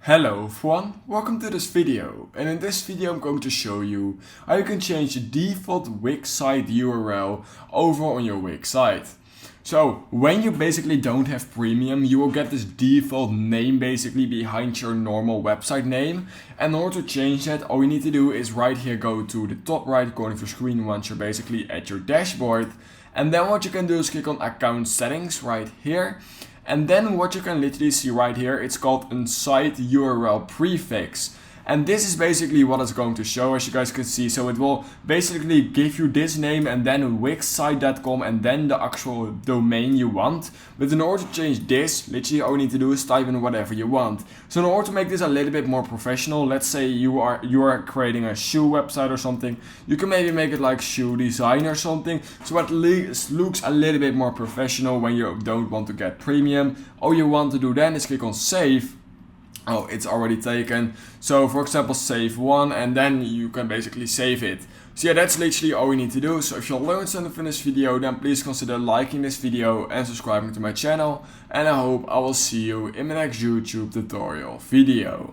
Hello everyone, welcome to this video, and in this video I'm going to show you how you can change the default Wix site URL over on your Wix site. So when you basically don't have premium, you will get this default name basically behind your normal website name, and in order to change that, all you need to do is right here go to the top right corner of your screen once you're basically at your dashboard, and then what you can do is click on account settings right here. And then what you can literally see right here, it's called a site URL prefix. And this is basically what it's going to show, as you guys can see. So it will basically give you this name and then wixsite.com and then the actual domain you want. But in order to change this, literally all you need to do is type in whatever you want. So in order to make this a little bit more professional, let's say you are creating a shoe website or something. You can maybe make it like shoe design or something. So at least looks a little bit more professional when you don't want to get premium. All you want to do then is click on save. Oh, it's already taken. So for example, save one, and then you can basically save it. So yeah, that's literally all you need to do. So if you learned something from this video, then please consider liking this video and subscribing to my channel. And I hope I will see you in my next YouTube tutorial video.